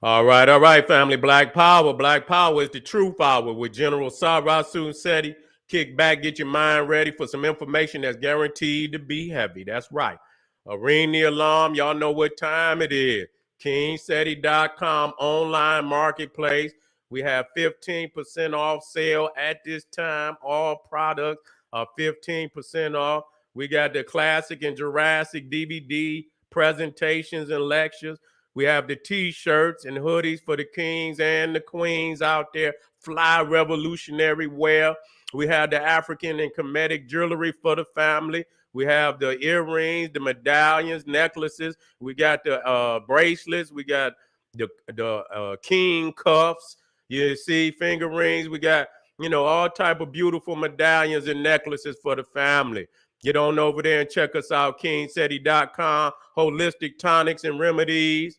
All right, family. Black Power. Black Power is the true power with General Sarasun Seti. Kick back, get your mind ready for some information that's guaranteed to be heavy. That's right. Ring the alarm. Y'all know what time it is. KingSeti.com online marketplace. We have 15% off sale at this time. All products are 15% off. We got the classic and Jurassic DVD presentations and lectures. We have the t-shirts and hoodies for the kings and the queens out there. Fly revolutionary wear. We have the African and Kemetic jewelry for the family. We have the earrings, the medallions, necklaces. We got the bracelets. We got the king cuffs. You see, finger rings. We got, all type of beautiful medallions and necklaces for the family. Get on over there and check us out, kingseti.com. Holistic tonics and remedies.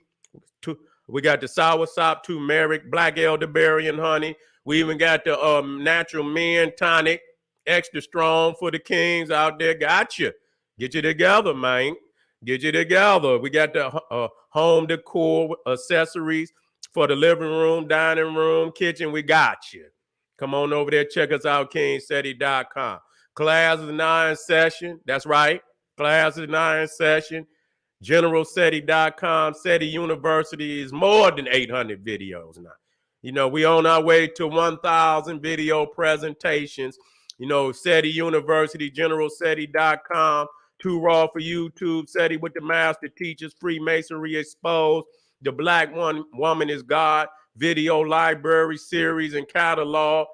We got the soursop, turmeric, black elderberry and honey. We even got the natural men tonic, extra strong for the kings out there. Gotcha. Get you together, man. Get you together. We got the home decor accessories for the living room, dining room, kitchen. We got you. Come on over there. Check us out, kingseti.com. Class is now in session. That's right. Class is now in session. GeneralSeti.com. Seti University is more than 800 videos now. We on our way to 1,000 video presentations. Seti University, GeneralSeti.com. Too Raw for YouTube. Seti with the master teachers. Freemasonry exposed. The Black Woman is God. Video library series and catalog.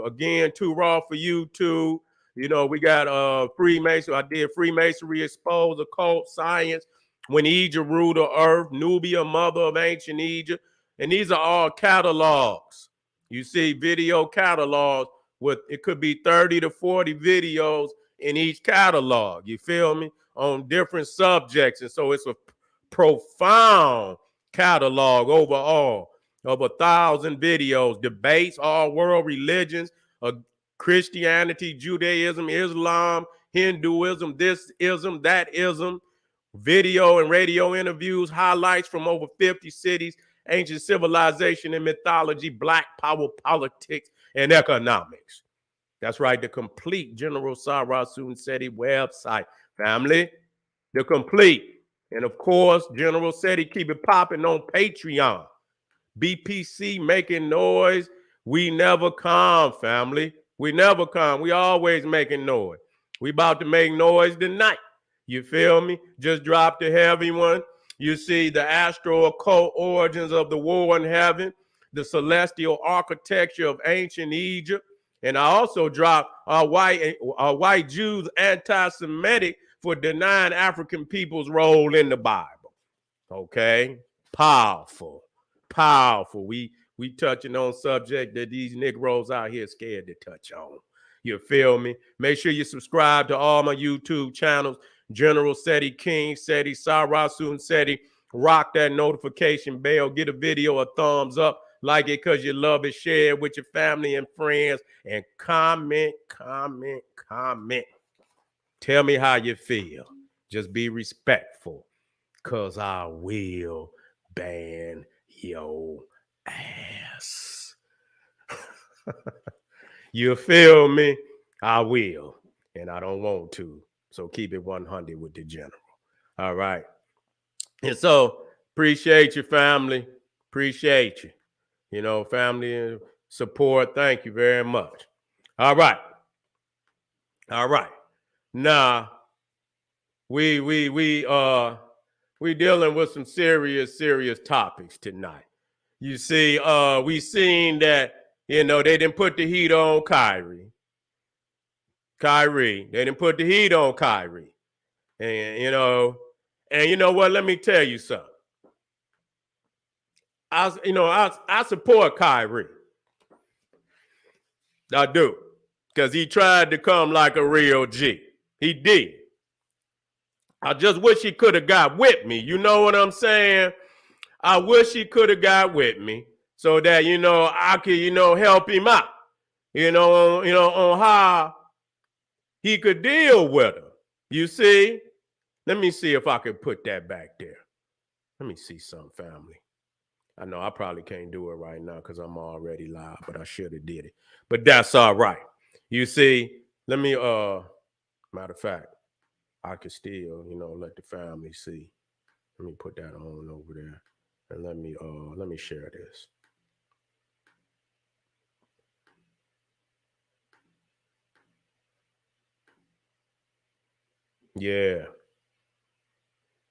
Again, Too Raw for YouTube. We got Freemason. I did Freemasonry exposed, occult science. When Egypt ruled the earth, Nubia, mother of ancient Egypt. And these are all catalogs. You see video catalogs with, it could be 30 to 40 videos in each catalog. You feel me? On different subjects. And so it's a profound catalog overall of 1,000 videos, debates, all world religions, Christianity, Judaism, Islam, Hinduism, this ism, that ism. Video and radio interviews, highlights from over 50 cities, ancient civilization and mythology, Black power, politics, and economics. That's right, the complete General Sarasun Seti website, family. The complete. And of course, General Seti keep it popping on Patreon. BPC making noise. We never calm, family. We never calm. We always making noise. We about to make noise tonight. You feel me? Just dropped the heavy one. You see the Astro-occult origins of the war in heaven, the celestial architecture of ancient Egypt. And I also dropped white Jews anti-Semitic for denying African people's role in the Bible. Okay? Powerful. Powerful. We touching on subject that these Negroes out here scared to touch on. You feel me? Make sure you subscribe to all my YouTube channels. General Seti, King Seti, Sarasun Seti. Rock that notification bell. Get a video a thumbs up. Like it because you love it. Share it with your family and friends. And comment. Tell me how you feel. Just be respectful. Because I will ban your ass. You feel me? I will. And I don't want to. So keep it 100 with the general. All right. And so appreciate you, family. Appreciate you. Family and support. Thank you very much. All right. Now, we dealing with some serious topics tonight. You see, we seen that, they didn't put the heat on Kyrie. They didn't put the heat on Kyrie. And you know what? Let me tell you something. I support Kyrie. I do. Because he tried to come like a real G. He did. I just wish he could have got with me. You know what I'm saying? I wish he could have got with me so that, I could, help him out, on how he could deal with her. You see? Let me see if I could put that back there. Let me see some, family. I know I probably can't do it right now because I'm already live, but I should have did it. But that's all right. You see, let me matter of fact, I could still, let the family see. Let me put that on over there. And let me share this. Yeah.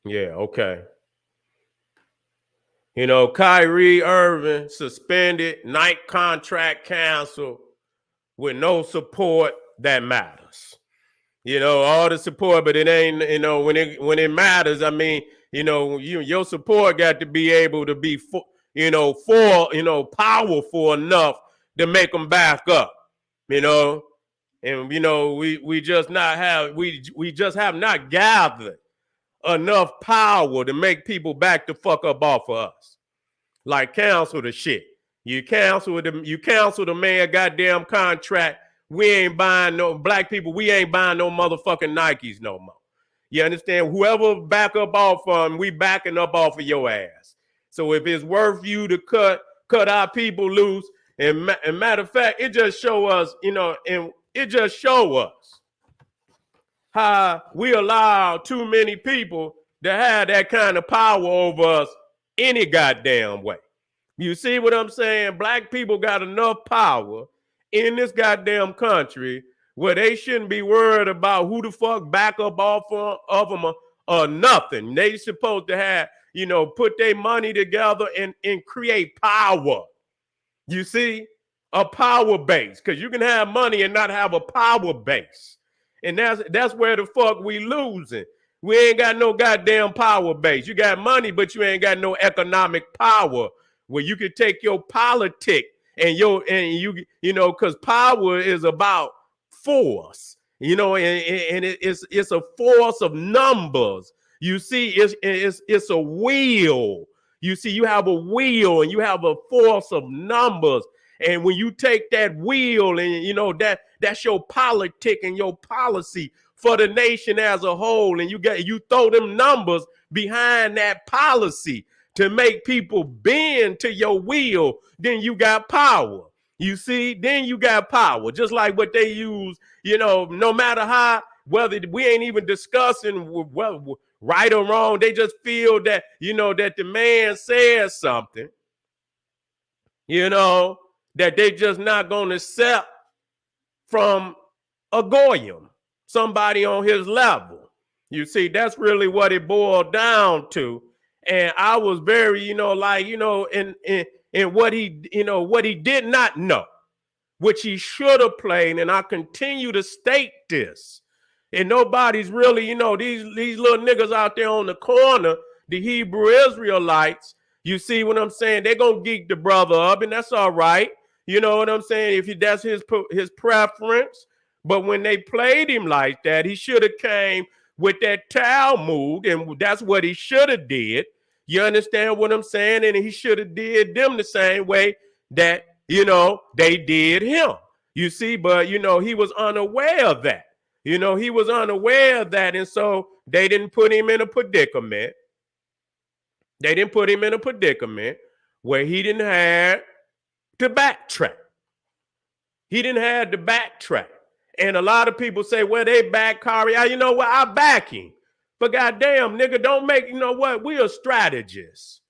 Yeah, okay. Kyrie Irving suspended, Nike contract canceled with no support that matters. All the support, but it ain't, when it matters, I mean, your support got to be able to be powerful enough to make them back up, and we just have not gathered enough power to make people back the fuck up off of us. Like cancel the shit. You cancel the man goddamn contract. We ain't buying no black people. We ain't buying no motherfucking Nikes no more. You understand? Whoever back up off of them, we backing up off of your ass. So if it's worth you to cut our people loose, and matter of fact, it just show us, and it just show us how we allow too many people to have that kind of power over us any goddamn way. You see what I'm saying? Black people got enough power in this goddamn country where they shouldn't be worried about who the fuck back up off of them or nothing. They supposed to have, put their money together and create power. You see? A power base. Because you can have money and not have a power base. And that's where the fuck we losing. We ain't got no goddamn power base. You got money, but you ain't got no economic power where you could take your politic and because power is about force, and it's a force of numbers. You see, it's a wheel. You see, you have a wheel and you have a force of numbers. And when you take that wheel and that's your politic and your policy for the nation as a whole, and you throw them numbers behind that policy to make people bend to your will, then you got power. You see, then you got power. Just like what they use, no matter how, whether we ain't even discussing well, right or wrong, they just feel that, that the man says something, that they just not going to accept from a goyim, somebody on his level. You see, that's really what it boiled down to. And I was very, in what he did not know, which he should have played. And I continue to state this. And nobody's really, these little niggas out there on the corner, the Hebrew Israelites, you see what I'm saying? They're going to geek the brother up, and that's all right. You know what I'm saying? If that's his preference. But when they played him like that, he should have came with that Talmud, and that's what he should have did. You understand what I'm saying? And he should have did them the same way that, they did him. You see, but, he was unaware of that. He was unaware of that, and so they didn't put him in a predicament. They didn't put him in a predicament where he didn't have to backtrack. He didn't have to backtrack. And a lot of people say, well, they back Kyrie. You know what? I back him. But goddamn, nigga, don't make, we're strategists.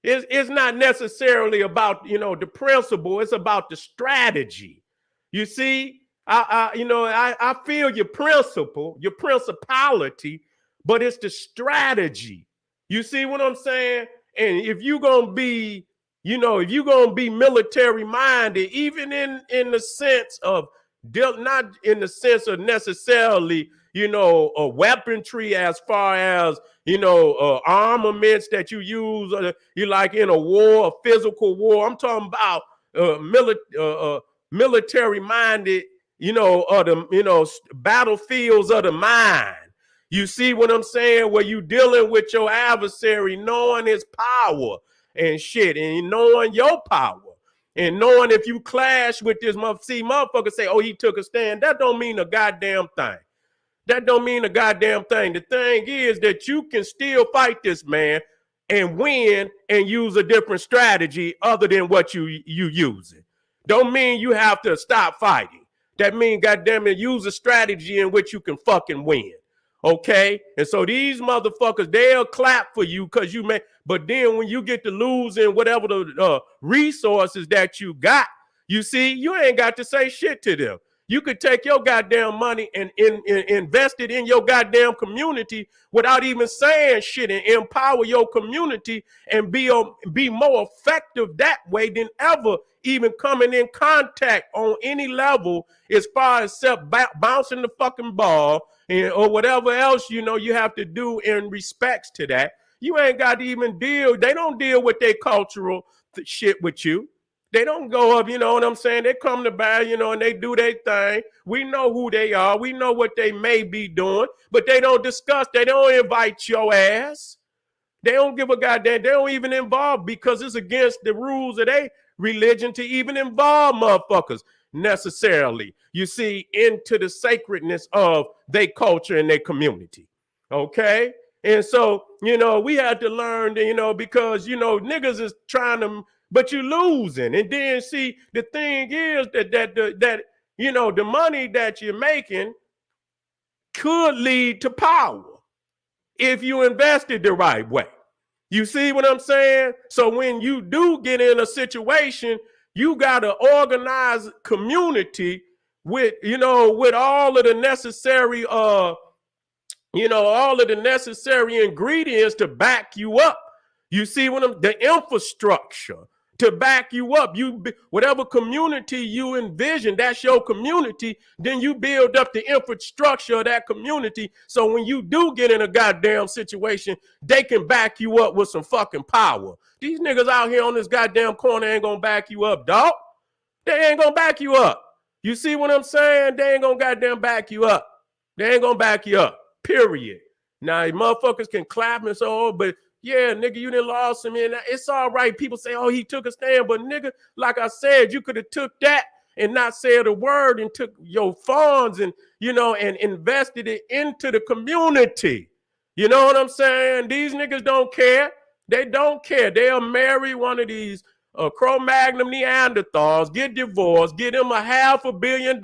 It's not necessarily about, the principle. It's about the strategy. You see, I feel your principle, your principality, but it's the strategy. You see what I'm saying? And if you're going to be, if you're going to be military minded, even in the sense of, not in the sense of necessarily, a weaponry as far as, armaments that you use, you like in a war, a physical war. I'm talking about military minded, or the, battlefields of the mind. You see what I'm saying? Where you dealing with your adversary, knowing his power and shit, and knowing your power. And knowing if you clash with this motherfucker say, oh, he took a stand, that don't mean a goddamn thing. That don't mean a goddamn thing. The thing is that you can still fight this man and win and use a different strategy other than what you using. Don't mean you have to stop fighting. That means, goddamn it, use a strategy in which you can fucking win. Okay? And so these motherfuckers, they'll clap for you because you may, but then when you get to losing whatever the resources that you got, you see, you ain't got to say shit to them. You could take your goddamn money and invest it in your goddamn community without even saying shit and empower your community and be more effective that way than ever even coming in contact on any level as far as bouncing the fucking ball and, or whatever else, you know, you have to do in respects to that. You ain't got to even deal. They don't deal with their cultural shit with you. They don't go up, you know what I'm saying? They come to buy, you know, and they do their thing. We know who they are. We know what they may be doing, but they don't discuss. They don't invite your ass. They don't give a goddamn. They don't even involve because it's against the rules of their religion to even involve motherfuckers necessarily, you see, into the sacredness of their culture and their community. Okay? And so, you know, we had to learn, you know, because, you know, niggas is trying to, but you losing. And then see, the thing is that you know, the money that you're making could lead to power if you invested the right way. You see what I'm saying? So when you do get in a situation, you got to organize community with, you know, with all of the necessary you know, all of the necessary ingredients to back you up. You see what I'm, the infrastructure to back you up. You, whatever community you envision, that's your community. Then you build up the infrastructure of that community. So when you do get in a goddamn situation, they can back you up with some fucking power. These niggas out here on this goddamn corner ain't gonna back you up, dog. They ain't gonna back you up. You see what I'm saying? They ain't gonna goddamn back you up. They ain't gonna back you up. Period. Now, motherfuckers can clap and say, oh, but yeah, nigga, you done lost him. And it's all right. People say, oh, he took a stand. But nigga, like I said, you could have took that and not said a word and took your funds and, you know, and invested it into the community. You know what I'm saying? These niggas don't care. They don't care. They'll marry one of these Cro-Magnon Neanderthals, get divorced, get them $500 million,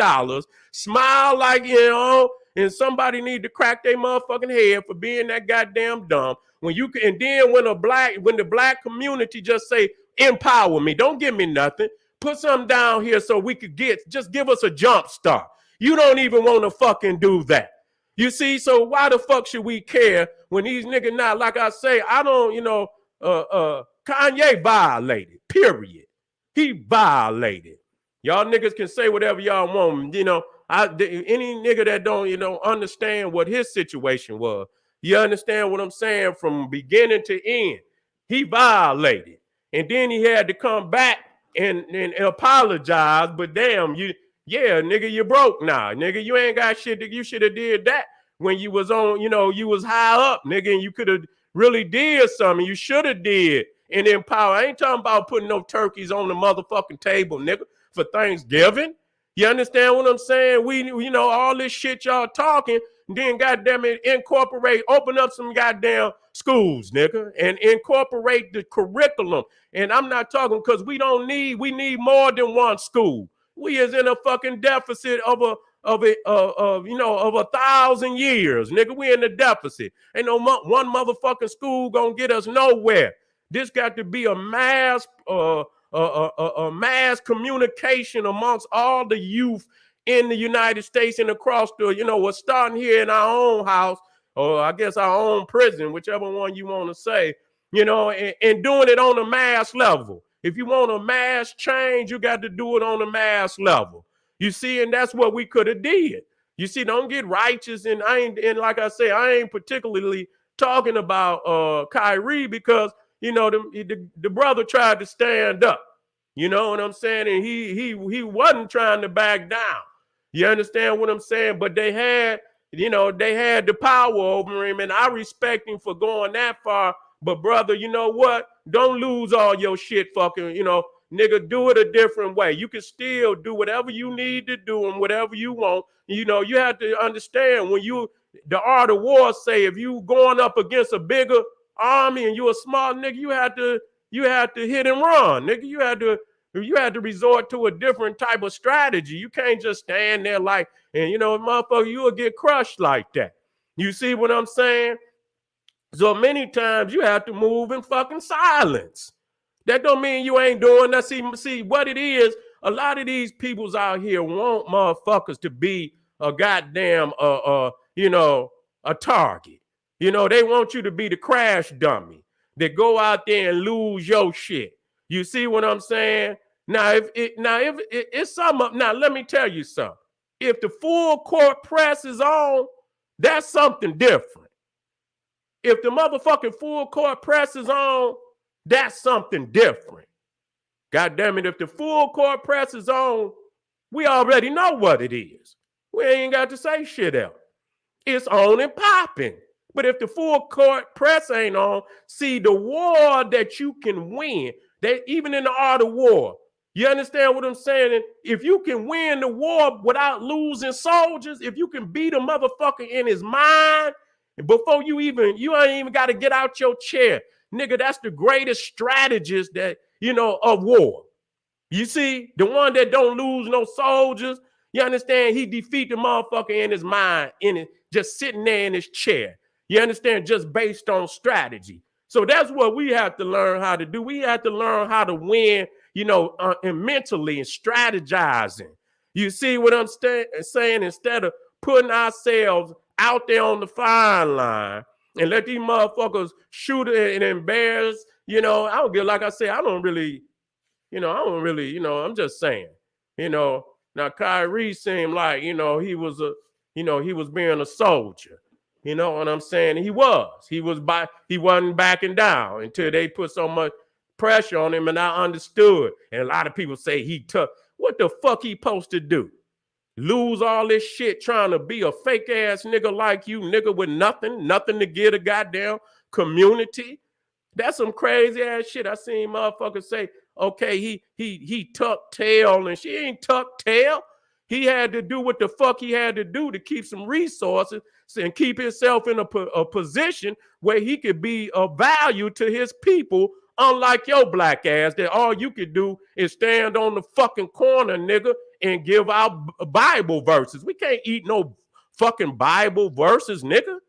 smile like, you know, and somebody need to crack their motherfucking head for being that goddamn dumb. When you can, and then when the black community just say, empower me, don't give me nothing. Put something down here so we could just give us a jump start. You don't even want to fucking do that. You see, so why the fuck should we care when these niggas not, like I say, I don't, you know, Kanye violated, period. He violated. Y'all niggas can say whatever y'all want, you know. Any nigga that don't, you know, understand what his situation was, you understand what I'm saying, from beginning to end, he violated. And then he had to come back and apologize, but damn, yeah, nigga, you broke now. Nigga, you ain't got shit. You should have did that when you was on, you know, you was high up, nigga, and you could have really did something. You should have did and empower. I ain't talking about putting no turkeys on the motherfucking table, nigga, for Thanksgiving. You understand what I'm saying? We, you know, all this shit y'all talking, then goddamn it, open up some goddamn schools, nigga, and incorporate the curriculum. And I'm not talking because we need more than one school. We is in a fucking deficit of 1,000 years, nigga. We in the deficit. Ain't no one motherfucking school gonna get us nowhere. This got to be a mass communication amongst all the youth in the United States and across the, you know, we're starting here in our own house, or I guess our own prison, whichever one you want to say, you know, and doing it on a mass level. If you want a mass change, you got to do it on a mass level. You see, and that's what we could have did. You see, don't get righteous, and like I say, I ain't particularly talking about Kyrie because, you know, the brother tried to stand up. You know what I'm saying? And he wasn't trying to back down. You understand what I'm saying? But they had the power over him, and I respect him for going that far. But brother, you know what? Don't lose all your shit fucking, you know, nigga, do it a different way. You can still do whatever you need to do and whatever you want. You know, you have to understand when the art of war say, if you going up against a bigger army and you a smart nigga, you had to hit and run, nigga. You had to resort to a different type of strategy. You can't just stand there like, and motherfucker, you will get crushed like that. You see what I'm saying? So many times you have to move in fucking silence. That don't mean you ain't doing that. See what it is. A lot of these peoples out here want motherfuckers to be a goddamn, a target. They want you to be the crash dummy that go out there and lose your shit. You see what I'm saying? Now, if it's something, now let me tell you something. If the full court press is on, that's something different. If the motherfucking full court press is on, that's something different. God damn it, if the full court press is on, we already know what it is. We ain't got to say shit else. It's on and popping. But if the full court press ain't on, see, the war that you can win, that even in the art of war, you understand what I'm saying? And if you can win the war without losing soldiers, if you can beat a motherfucker in his mind, before you ain't even got to get out your chair. Nigga, that's the greatest strategist that, of war. You see, the one that don't lose no soldiers, you understand? He defeat the motherfucker in his mind, just sitting there in his chair. You understand? Just based on strategy. So that's what we have to learn how to do. We have to learn how to win, and mentally and strategizing. You see what I'm saying? Instead of putting ourselves out there on the fine line and let these motherfuckers shoot and embarrass, I don't get, like I said, I'm just saying, now Kyrie seemed like, he was being a soldier. You know what I'm saying? He wasn't backing down until they put so much pressure on him, and I understood. And a lot of people say he took, what the fuck he supposed to do? Lose all this shit trying to be a fake ass nigga like you, nigga with nothing to give a goddamn community. That's some crazy ass shit. I seen motherfuckers say, okay, he tucked tail, and she ain't tucked tail. He had to do what the fuck he had to do to keep some resources and keep himself in a position where he could be of value to his people, unlike your black ass that all you could do is stand on the fucking corner, nigga, and give out Bible verses. We can't eat no fucking Bible verses, nigga.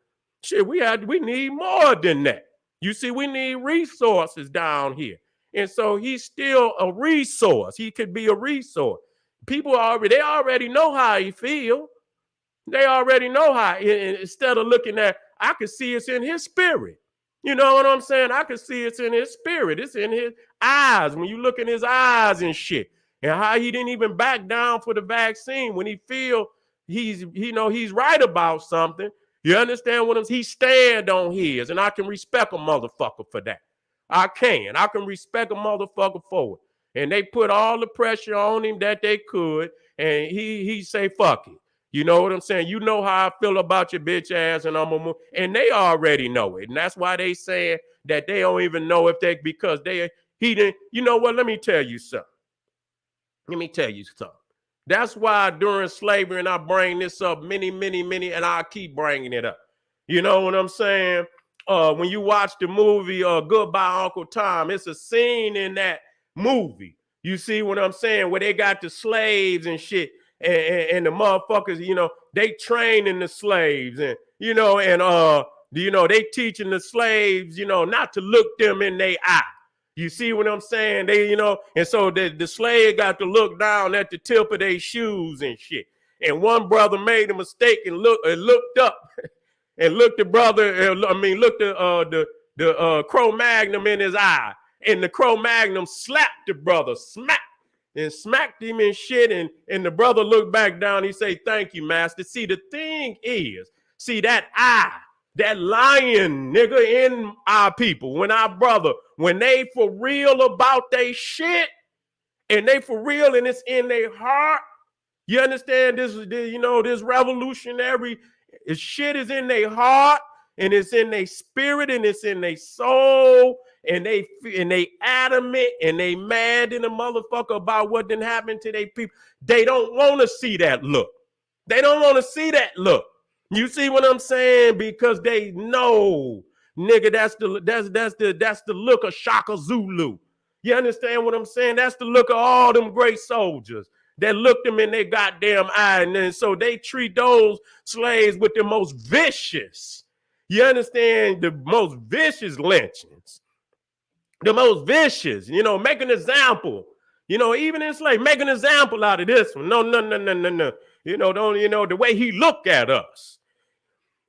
Shit, we need more than that. You see, we need resources down here. And so he's still a resource. He could be a resource. People they already know how he feel. They already know how. Instead of looking at, I could see it's in his spirit. You know what I'm saying? I could see it's in his spirit. It's in his eyes. When you look in his eyes and shit. And how he didn't even back down for the vaccine when he feel he's right about something. You understand what I'm saying? He stand on his, and I can respect a motherfucker for that. I can respect a motherfucker for it. And they put all the pressure on him that they could, and he say, fuck it. You know what I'm saying? You know how I feel about your bitch ass, and I'm gonna move. And they already know it. And that's why they saying that they don't even know if because he didn't, you know what? Let me tell you something. That's why during slavery, and I bring this up many, and I keep bringing it up. You know what I'm saying? When you watch the movie Goodbye Uncle Tom, it's a scene in that movie. You see what I'm saying? Where they got the slaves and shit, and the motherfuckers, they training the slaves, and they teaching the slaves, not to look them in their eye. You see what I'm saying? And so the slave got to look down at the tip of their shoes and shit. And one brother made a mistake and looked up and looked the Cro-Magnon in his eye. And the Cro-Magnon slapped the brother, smacked him and shit. And the brother looked back down. He said, thank you, master. See, the thing is, that eye, that lion nigga in our people, when they for real about they shit, and they for real and it's in their heart, you understand this revolutionary shit is in their heart, and it's in their spirit, and it's in their soul, and they adamant, and they mad in the motherfucker about what didn't happen to their people. They don't want to see that look. You see what I'm saying? Because they know nigga, that's the look of Shaka Zulu. You understand what I'm saying? That's the look of all them great soldiers that looked them in their goddamn eye. And then so they treat those slaves with the most vicious, you understand, the most vicious lynchings. The most vicious, make an example. Even in slave, make an example out of this one. No. The way he look at us.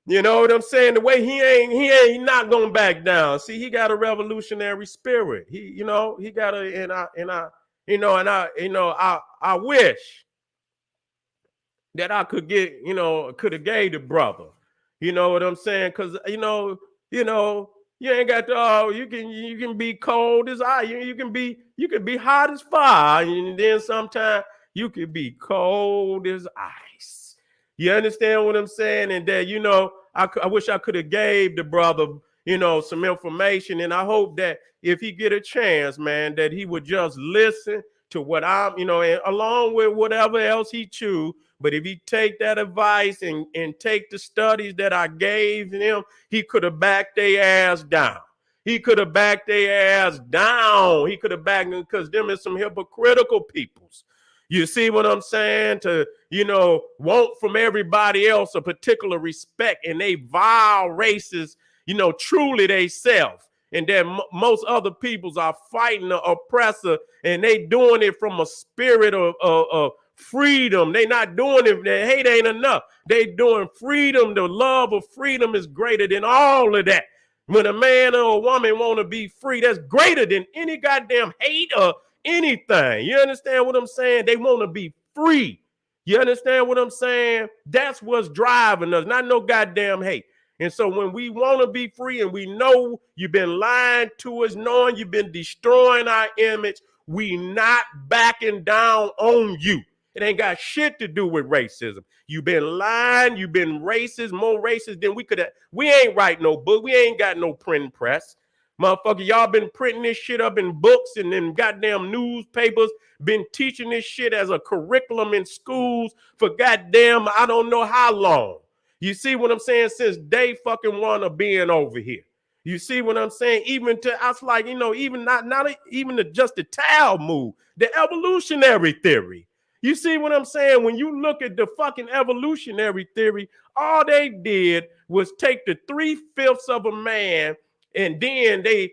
You know what I'm saying? The way he ain't not gonna back down. See, he got a revolutionary spirit. He got I wish that I could could have gave the brother. You know what I'm saying? Because you ain't got to. You can be cold as ice. You can be hot as fire, and then sometimes you can be cold as ice. You understand what I'm saying? And that I wish I could have gave the brother some information, and I hope that if he get a chance, man, that he would just listen to what I'm and along with whatever else he choose. But if he take that advice and take the studies that I gave him, he could have backed their ass down. He could have backed their ass down. He could have backed them because them is some hypocritical peoples. You see what I'm saying? To, want from everybody else a particular respect, and they vile races, truly they self. And then most other peoples are fighting the oppressor, and they doing it from a spirit of freedom. They not doing it. Their hate ain't enough. They doing freedom. The love of freedom is greater than all of that. When a man or a woman want to be free, that's greater than any goddamn hate or anything. You understand what I'm saying? They want to be free. You understand what I'm saying? That's what's driving us, not no goddamn hate. And so when we want to be free and we know you've been lying to us, knowing you've been destroying our image, we not backing down on you. It ain't got shit to do with racism. You've been lying. You've been racist, more racist than we could have. We ain't write no book. We ain't got no print press. Motherfucker, y'all been printing this shit up in books and in goddamn newspapers, been teaching this shit as a curriculum in schools for goddamn I don't know how long. You see what I'm saying? Since day fucking one of being over here. You see what I'm saying? Even to us, like, even not even just the Talmud, the evolutionary theory. You see what I'm saying? When you look at the fucking evolutionary theory, all they did was take the 3/5 of a man, and then they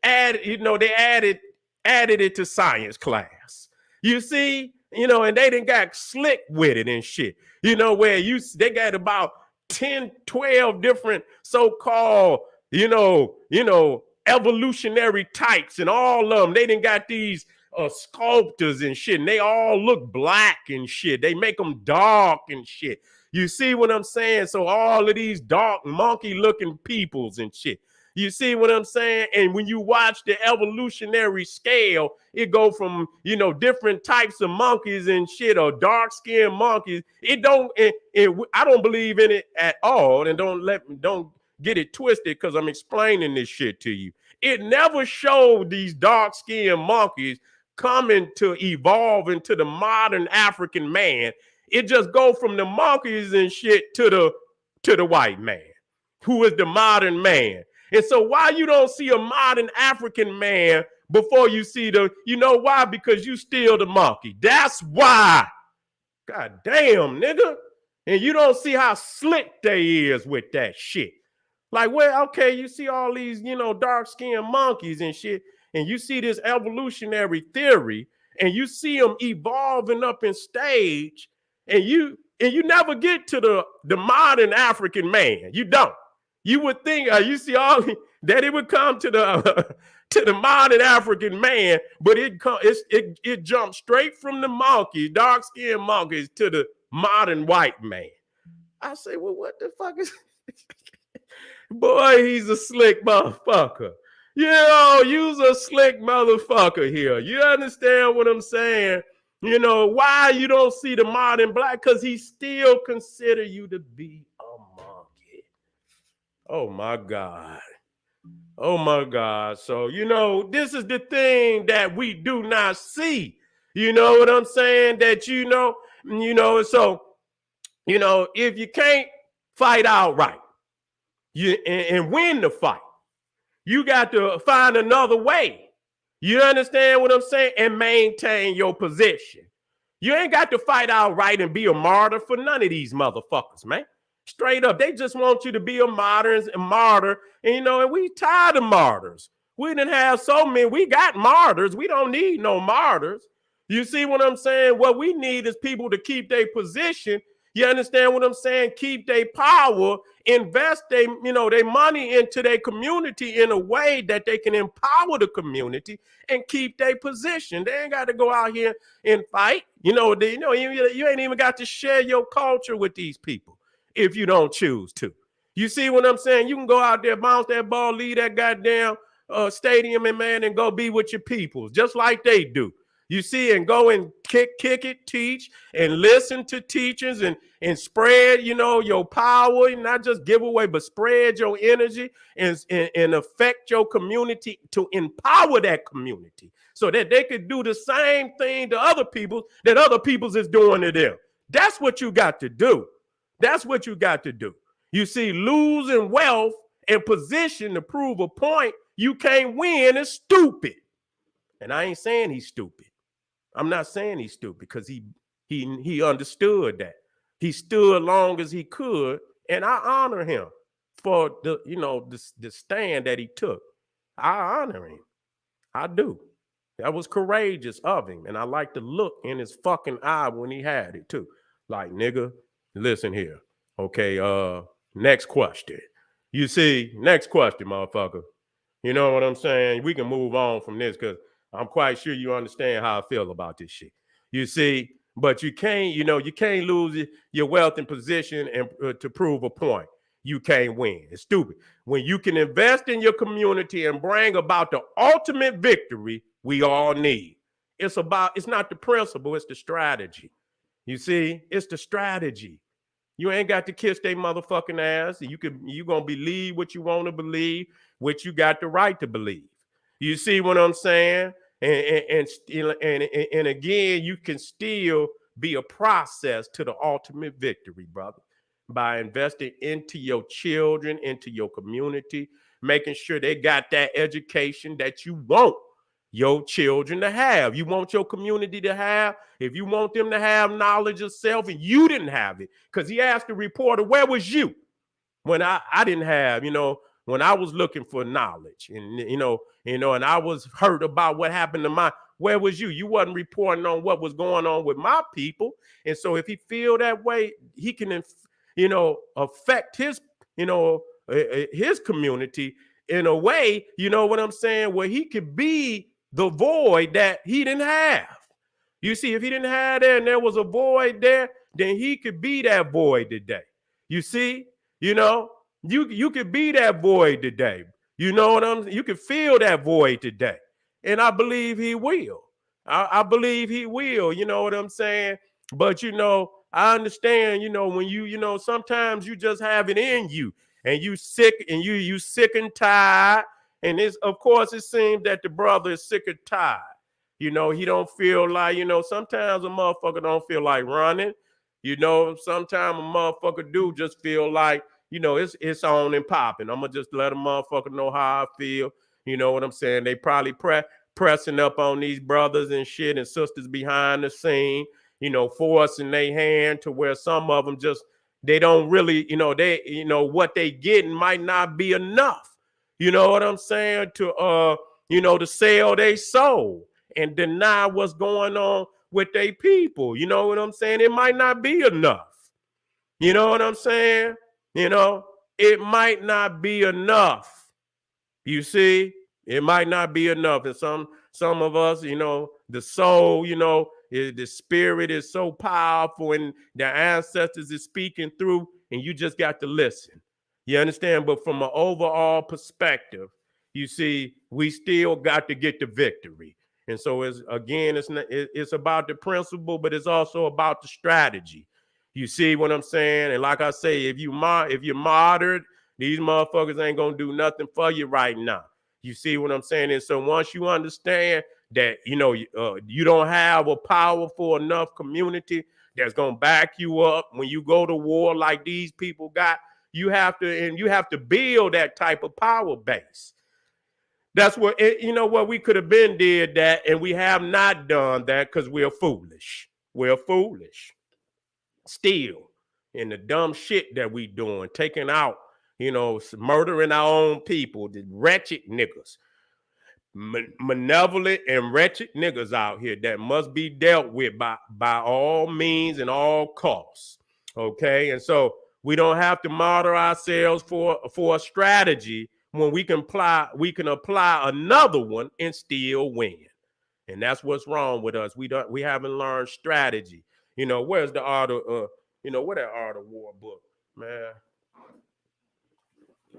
added it to science class. You see, and they done got slick with it and shit. Where they got about 10, 12 different so-called, evolutionary types, and all of them, they done got these sculptors and shit, and they all look black and shit. They make them dark and shit. You see what I'm saying? So all of these dark monkey looking peoples and shit. You see what I'm saying? And when you watch the evolutionary scale, it go from, different types of monkeys and shit, or dark-skinned monkeys. I don't believe in it at all. And don't get it twisted, because I'm explaining this shit to you. It never showed these dark-skinned monkeys coming to evolve into the modern African man. It just go from the monkeys and shit to the white man, who is the modern man. And so why you don't see a modern African man before you see why? Because you still the monkey. That's why. God damn, nigga. And you don't see how slick they is with that shit. Like, well, okay, you see all these, dark-skinned monkeys and shit, and you see this evolutionary theory, and you see them evolving up in stage, and you never get to the modern African man. You don't. You would think you see all that it would come to the modern African man, but it jumped straight from the monkeys, dark-skinned monkeys, to the modern white man. I say, well, what the fuck is boy, he's a slick motherfucker. You's a slick motherfucker here. You understand what I'm saying? Why you don't see the modern black? Because he still consider you to be a monkey. Oh my God. Oh my God. So, this is the thing that we do not see. You know what I'm saying? That, so, if you can't fight outright, and win the fight. You got to find another way. You understand what I'm saying? And maintain your position. You ain't got to fight outright and be a martyr for none of these motherfuckers, man. Straight up. They just want you to be a martyr. And we tired of martyrs. We didn't have so many. We got martyrs. We don't need no martyrs. You see what I'm saying? What we need is people to keep their position. You understand what I'm saying? Keep their power, invest their money into their community in a way that they can empower the community and keep their position. They ain't got to go out here and fight. You ain't even got to share your culture with these people if you don't choose to. You see what I'm saying? You can go out there, bounce that ball, leave that goddamn stadium, and go be with your people, just like they do. You see, and go and kick it, teach, and listen to teachers and spread, your power, and not just give away, but spread your energy and affect your community to empower that community so that they could do the same thing to other people that other people's is doing to them. That's what you got to do. That's what you got to do. You see, losing wealth and position to prove a point you can't win is stupid. And I ain't saying he's stupid. I'm not saying he's stupid because he understood that. He stood long as he could, and I honor him for the stand that he took. I honor him. I do. That was courageous of him, and I like the look in his fucking eye when he had it too. Like, nigga, listen here. Okay, next question. You see, next question, motherfucker. You know what I'm saying? We can move on from this because I'm quite sure you understand how I feel about this shit. You see, but you can't lose your wealth and position and to prove a point. You can't win. It's stupid. When you can invest in your community and bring about the ultimate victory we all need. It's not the principle, it's the strategy. You see, it's the strategy. You ain't got to kiss their motherfucking ass. You gonna believe what you want to believe, what you got the right to believe. You see what I'm saying? And again, you can still be a process to the ultimate victory, brother, by investing into your children, into your community, making sure they got that education that you want your children to have. You want your community to have. If you want them to have knowledge of self and you didn't have it, because he asked the reporter, where was you when I didn't have, when I was looking for knowledge and I was hurt about what happened to where was you? You wasn't reporting on what was going on with my people. And so if he feel that way, he can, affect his community in a way, you know what I'm saying, where he could be the void that he didn't have. You see, if he didn't have that and there was a void there, then he could be that void today. You see, you could be that void today. You could feel that void today. And I believe he will. I believe he will, you know what I'm saying? But, I understand, when sometimes you just have it in you and you sick and you sick and tired. And of course, it seems that the brother is sick and tired. He don't feel like, sometimes a motherfucker don't feel like running. Sometimes a motherfucker do just feel like, it's on and popping. I'm going to just let a motherfucker know how I feel. You know what I'm saying? They probably pressing up on these brothers and shit and sisters behind the scene, forcing their hand to where some of them just, they don't really, what they getting might not be enough. You know what I'm saying? To, to sell their soul and deny what's going on with their people. You know what I'm saying? It might not be enough. You know what I'm saying? It might not be enough. You see, it might not be enough. And some of us, the soul, the spirit is so powerful and the ancestors is speaking through, and you just got to listen. You understand? But from an overall perspective, you see, we still got to get the victory. And so it's about the principle, but it's also about the strategy. You see what I'm saying? And like I say, if you're moderate, these motherfuckers ain't gonna do nothing for you right now. You see what I'm saying? And so once you understand that, you don't have a powerful enough community that's gonna back you up when you go to war like these people got, you have to build that type of power base. That's what you know what we could have been did that, and we have not done that because we're foolish. We're foolish still in the dumb shit that we doing, taking out, murdering our own people, the wretched niggas, malevolent and wretched niggas out here that must be dealt with by all means and all costs. Okay, and so we don't have to martyr ourselves for a strategy when we can apply another one and still win. And that's what's wrong with us. We haven't learned strategy. Where's the art of where that art of war book, man?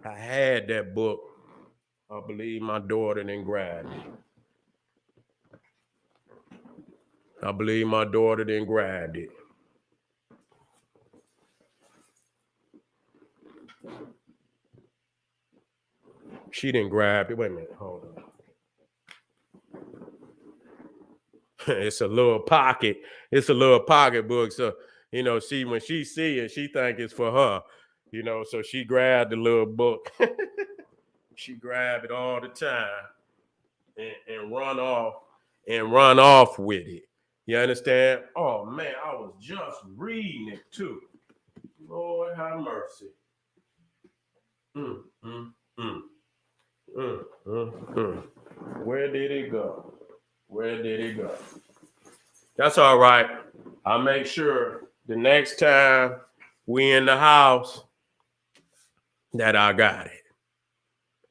I had that book. I believe my daughter didn't grab it. I believe my daughter didn't grab it. She didn't grab it. Wait a minute. Hold on. It's a little pocket. It's a little pocket book. So, when she see it, she think it's for her. So she grabbed the little book. She grabbed it all the time and run off with it. You understand? Oh man, I was just reading it too. Lord have mercy. Where did it go? Where did it go? That's all right. I'll make sure the next time we in the house that I got it.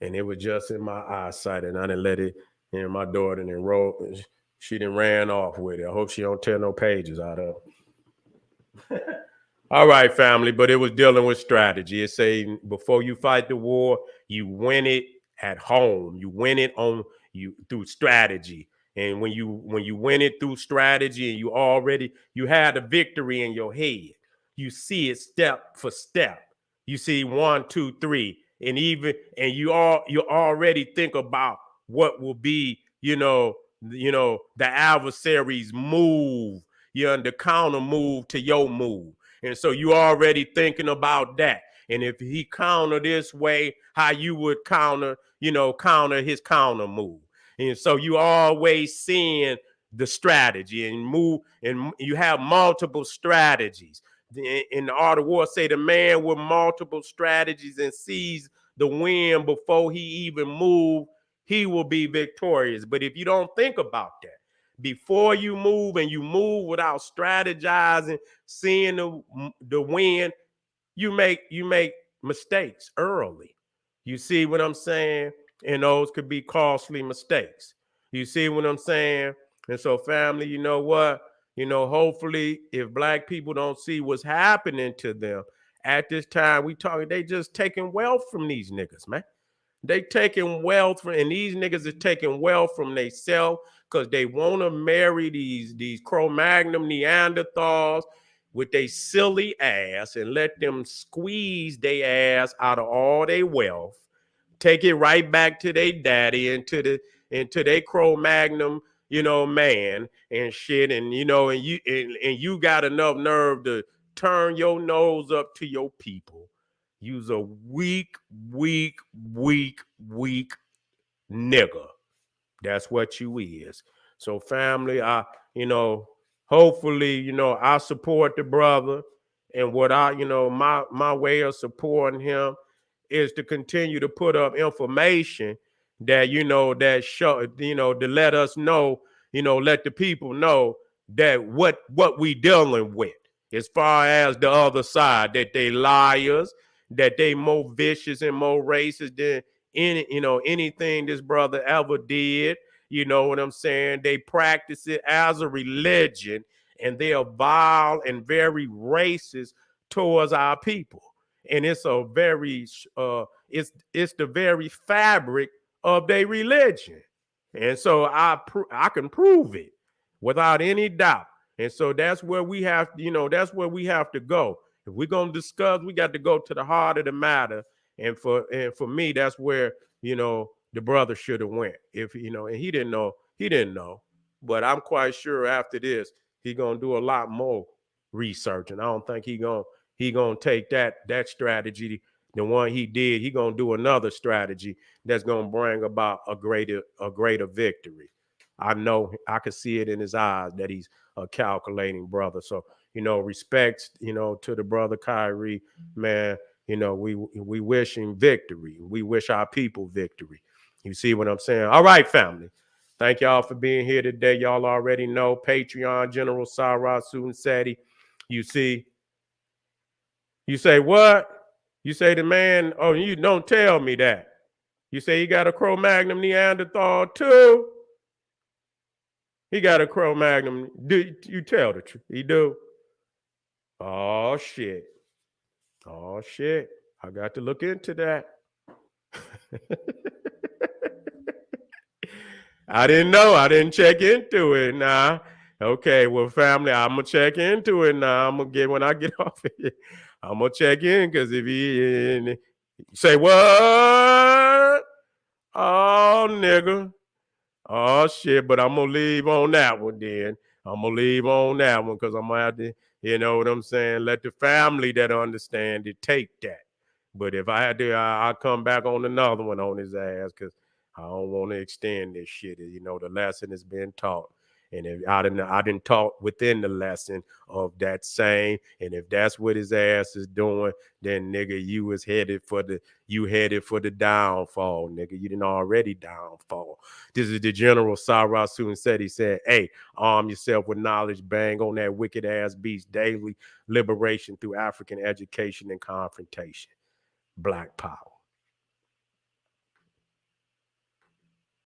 And it was just in my eyesight, and I didn't let it in. My daughter and roll. She didn't ran off with it. I hope she don't tear no pages out of it. All right, family, but it was dealing with strategy. It saying before you fight the war, you win it at home. You win it through strategy. And when you win it through strategy and you had a victory in your head, you see it step for step. You see 1, 2, 3, and you already think about what will be, the adversary's move, the counter move to your move. And so you already thinking about that. And if he counter this way, how you would counter his counter move. And so you always seeing the strategy and move, and you have multiple strategies. In the art of war, say the man with multiple strategies and sees the win before he even move, he will be victorious. But if you don't think about that, before you move and you move without strategizing, seeing the win, you make mistakes early. You see what I'm saying? And those could be costly mistakes. You see what I'm saying? And so, family, you know what? Hopefully, if black people don't see what's happening to them at this time, they just taking wealth from these niggas, man. They taking wealth and these niggas is taking wealth from themselves because they want to marry these Cro-Magnon Neanderthals with their silly ass and let them squeeze their ass out of all their wealth, take it right back to their daddy into their Cro-Magnon, man and shit, and you got enough nerve to turn your nose up to your people. You's a weak nigga. That's what you is. So family, hopefully, I support the brother, and what my way of supporting him is to continue to put up information that that show to let us know, let the people know that what we dealing with as far as the other side, that they liars, that they more vicious and more racist than anything this brother ever did. You know what I'm saying? They practice it as a religion, and they are vile and very racist towards our people. And it's a very it's the very fabric of their religion. And so I can prove it without any doubt. And so that's where we have, that's where we have to go. If we're gonna discuss, we got to go to the heart of the matter. And for me, that's where the brother should have went. If and he didn't know. But I'm quite sure after this, he gonna do a lot more research. And I don't think he gonna take that strategy the one he did, he gonna do another strategy that's gonna bring about a greater victory. I know, I could see it in his eyes that he's a calculating brother. So, respects, to the brother Kyrie, man. We wish him victory. We wish our people victory. You see what I'm saying? All right, family. Thank y'all for being here today. Y'all already know Patreon, General Sarah Sunsetti. You see, you say what? You say the man, oh, you don't tell me that. You say he got a Cro-Magnon Neanderthal too? He got a Cro-Magnon. Do you tell the truth? He do? Oh, shit. Oh, shit. I got to look into that. I didn't know. I didn't check into it. Nah. Okay, well, family, I'm gonna check into it now. I'm gonna get when I get off of here. I'm gonna check in because if he say what? Oh, nigga. Oh shit, but I'm gonna leave on that one then. I'm gonna leave on that one because I'm gonna have to, you know what I'm saying? Let the family that understand it take that. But if I had to, I'll come back on another one on his ass because I don't want to extend this shit. The lesson has been taught. And if I didn't taught within the lesson of that same, and if that's what his ass is doing, then nigga, you headed for the downfall, nigga. You didn't already downfall. This is the General Sarah said. He said, hey, arm yourself with knowledge, bang on that wicked ass beast daily, liberation through African education and confrontation. Black power.